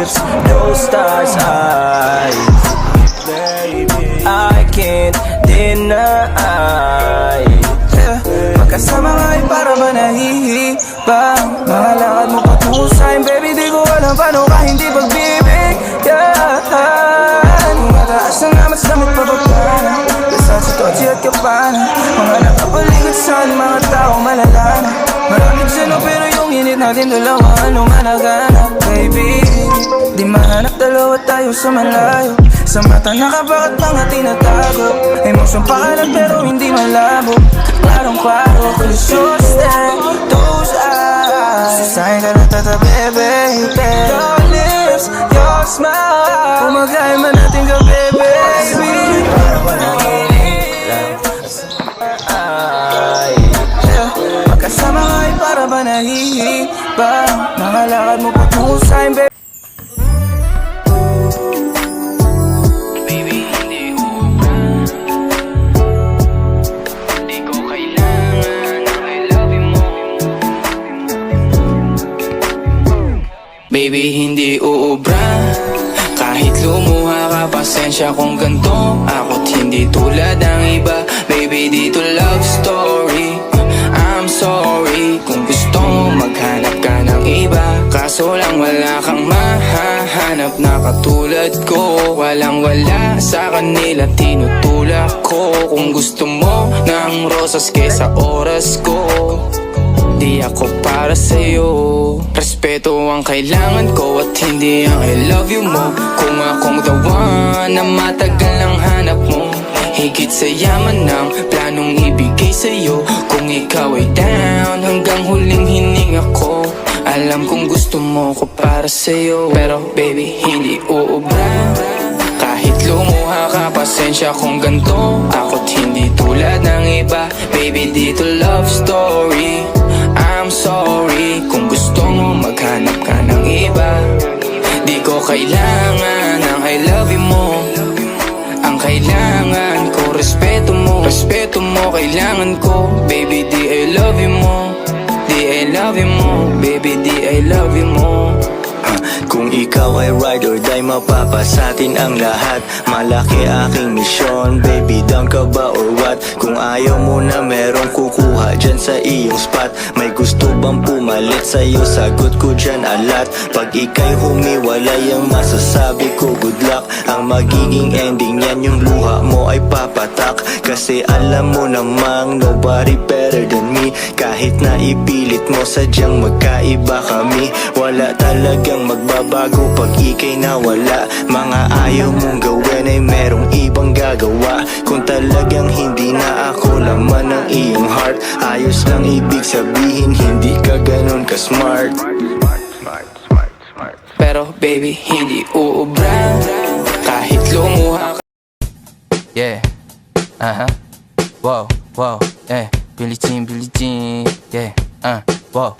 lips, those stars' eyes. I can't deny. Magkasama nga ay para ba nahihibang mga lakad mo patungo sa'kin, baby, di ko alam paano ka hindi pagbibigyan. Kung mataas na nga, mas damit pa baba. Versace, Gucci at Gabbana, mga nakapaligid sa'kin, mga tao malalana. Maraming sino pero yung init natin dalawa, ano managanap, baby. Di mahanap, dalawa tayo sa malayo. Sa mata nakabakat mga tinatago. Emosyon pa ka lang pero hindi malabo. Klarong klaro, kolusyon step, those eyes. Sa'kin ka na tatabi, baby. Your lips, your smile, umagay man natin ka, baby. Para ba nanginig lang? Magkasama nga ay para ba nahihibang mga lakad mo patungo sa'kin, baby. Baby, hindi uubra. Kahit lumuha ka, pasensya kung ganto. Ako't hindi tulad ng iba. Baby, dito love story. I'm sorry kung gusto mo maghanap ka ng iba. Kaso lang wala kang mahahanap na katulad ko. Walang wala sa kanila, tinutulak ko. Kung gusto mo ng rosas kesa oras ko, di ako para sa'yo. Respeto ang kailangan ko at hindi ang I love you mo. Kung akong the one na matagal ang hanap mo, higit sa yaman ng planong ibigay sa'yo. Kung ikaw ay down hanggang huling hininga ko, alam kong gusto mo ko para sa'yo. Pero baby, hindi uubra. Kahit lumuha ka, pasensya kung ganto. Ako't hindi tulad ng iba. Baby, dito love story. I'm sorry kung gusto mo maghanap ka ng iba. Di ko kailangan ang I love you mo. Ang kailangan ko, respeto mo. Respeto mo, kailangan ko. Baby, di I love you mo. Di I love you mo. Baby, di I love you mo. Kung ikaw ay ride or die, mapapasatin ang lahat. Malaki aking misyon, baby, down ka ba or what? Kung ayaw mo na merong kukuha dyan sa iyong spot. May gusto bang pumalit sa'yo? Sagot ko dyan alat. Pag ika'y humiwalay, ang masasabi ko good luck. Ang magiging ending yan, yung luha mo ay papatak. Kasi alam mo namang nobody better than me. Kahit na ipilit mo, sadyang magkaiba kami. Wala talagang magbabago pag ika'y nawala. Mga ayaw mong gawin ay merong ibang gagawa. Kung talagang hindi na ako laman ng iyong heart, ayos lang ibig sabihin, hindi ka ganun ka smart. Pero baby, hindi uubra. Kahit lumuha ka. Yeah, wow, wow, Billie Jean, yeah, wow,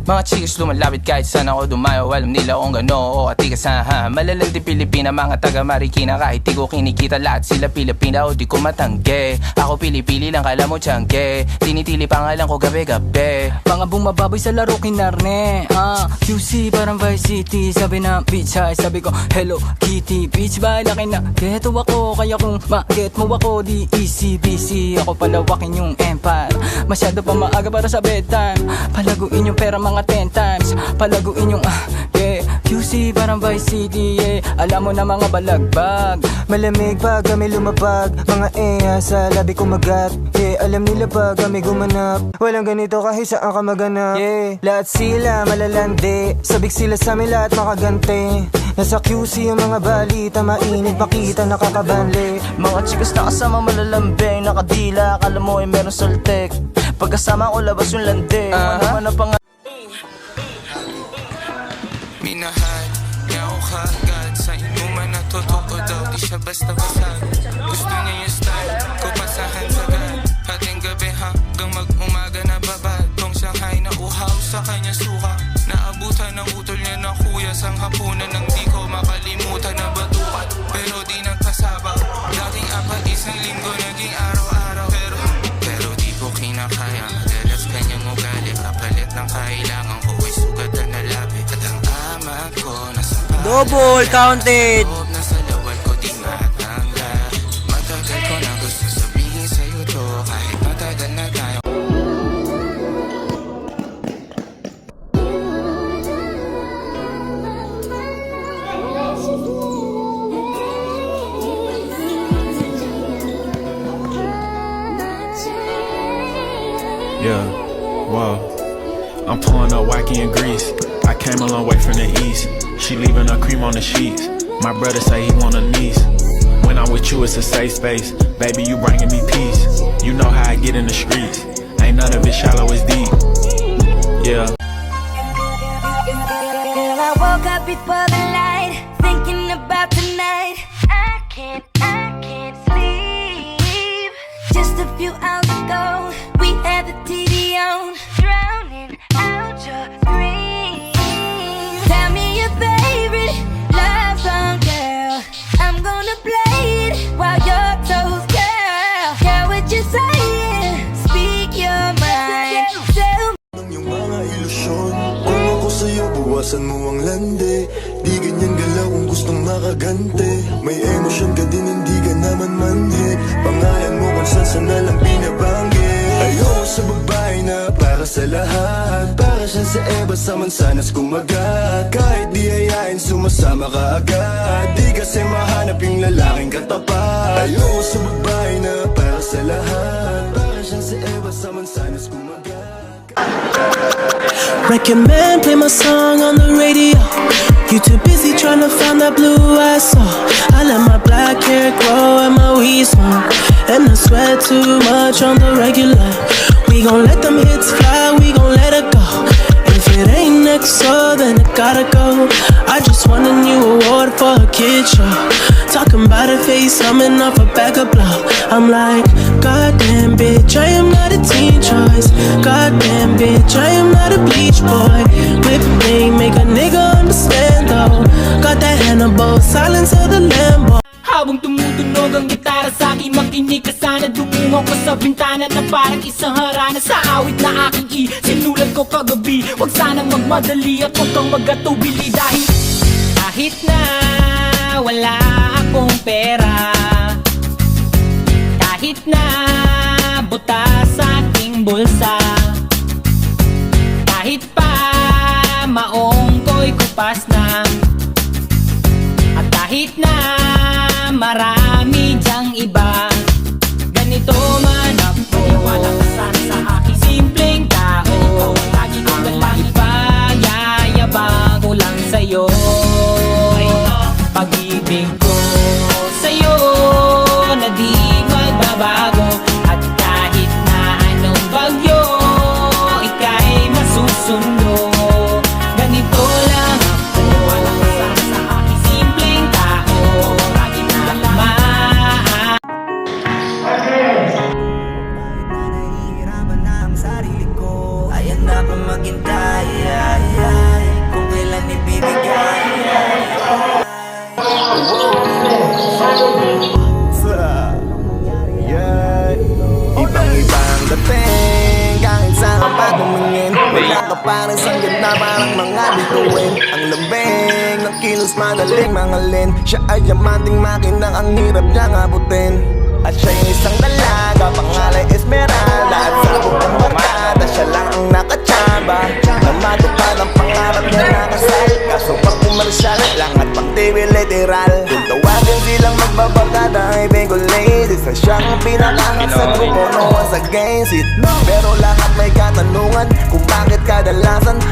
Mga chicas lumalapit kahit saan ako dumayo. Alam nila kung gano o atigas ha. Malalandi Pilipina, mga taga Marikina. Kahit di ko kinikita, lahat sila Pilipina o di ko matangge. Ako pili-pili lang, kala mo tiyangge. Tinitili pangalan ko gabi-gabi. Mga bumababoy sa laro kinarne. QC parang Vice City. Sabi na bitch ay sabi ko Hello Kitty. Bitch ba laki na geto ako. Kaya kung ma-get mo ako, di easy busy. Ako palawakin yung empire. Masyado pa maaga para sa bedtime. Palaguin yung pera mga 10 times. Palaguin yung yeah. QC parang Vice City, yeah. Alam mo na mga balagbag. Malamig pag kami lumapag. Mga sa labi kumagat, yeah. Alam nila pag kami gumanap, walang ganito kahit saan ka maganap, yeah. Lahat sila malalandi, sabik sila sa amin lahat makaganti. Nasa QC yung mga balita, mainit makita nakakabanli. Mga chikas na kasama malalambing, nakadila, akala mo ay meron saltek. Pagkasama ko labas yung lande, man ang pang Minahal niya ako kaagad. Sa inuman na totoo daw, di siya basta basag. Gusto niya yung style ko, pasahan sagad. Hating gabi hanggang mag-umaga na babad. Tong Shanghai na uhaw sa kanya suka. Naabutan ng utol niya na kuya sang hapunan. Nang di ko makalimutan na batukan, pero di nagkasabak. Dating apat isang linggo, naging araw-araw. Pero di ko kinakaya. Madalas kanyang ugali, kapalit ng kailangan ko ay sugat na nalabi. At ang ama ko na Double counted. Nasa lawal ko di matanggal. Matagal ko na gusto sabihin sa'yo to. Kahit matagal na tayo. Yeah, whoa. I'm pulling up wacky in Greece. I came a long way from the east. She leaving her cream on the sheets. My brother say he want a niece. When I'm with you, it's a safe space. Baby, you bringing me peace. You know how I get in the streets. Ain't none of it shallow, it's deep. Yeah. Girl, I woke up before the light, thinking about tonight. I can't sleep. Just a few hours ago, we had the TV on, drowning out your screams. Tell me your favorite love song, girl. I'm gonna play it while your toes curl. Girl, what you saying? Speak your mind. Tell Ang iyong mga ilusyon. Kung ako sa'yo, buwasan mo ang lande. Di ganyan galaw kung gustong makagante. May emosyon ka din, hindi ka naman manhid. Pangalan mo kung saan na lang binabanggit. Ayoko sa babae na para sa lahat. Para siya sa Eva sa mansanas kumagat. Kahit di hayain, sumasama ka agad. Di kasi mahanap yung lalaking katapat. Ayoko sa babae na para sa lahat. Para siya sa Eva sa mansanas kumagat. Recommend play my song on the radio. You too busy trying to find that blue I saw. I let my black hair grow and my weed smoke. And I sweat too much on the regular. We gon' let them hits fly, we gon' let it go. If it ain't next so then it gotta go. I just won a new award for a kid show. Talking about a face coming off a bag of blow. I'm like, goddamn bitch, I am not a teen choice. Goddamn bitch, I am not a bleach boy. Whip thing, make a nigga understand though. Got that Hannibal, silence of the Lambo. Habang tumutunog ang gitara sa akin, makinig ka sana. Dumungaw ko sa bintana na parang isang harana. Sa awit na aking sinulat ko kagabi. Huwag sanang magmadali at huwag kang magatubili. Dahil kahit na wala akong pera, kahit na butas sa aking bulsa, kahit pa maong ko'y kupas na, at kahit na marami dyang iba, ganito man ako. Wala ka sana sa aking simpleng tao. Lagi ko lang ipayayabang ko lang sa'yo. Pag-ibig ko sa'yo na di magbabago. At kahit na anong bagyo, ika'y masusundo. Ganito lang ako. Wala ka sana sa aking simpleng tao. Lagi na lang Nahihirapan na ang sarili ko. Ayan na pa maghintay, kung kailan ibibigay. Ibang-ibang dating, kahit saan pa tumingin. Wala ka parang sanggit na parang mga bituin. Ang lambing ng kilos madaling mangalin. Siya ay diamanting makinang ang hirap niyang abutin. At siya yung isang dalaga, pangalan Esmeralda. At sa bukang barkada, siya lang ang nakatsaba. Na matupad ang pangarap niya nakasal. Kaso pag pumarsal, lang at pang TV literal. Kung tawagin silang magbabagada, ay bingo ladies. Na siyang pinakangat sa grupo, no one's against it. Pero lahat may katanungan kung bakit kadalasan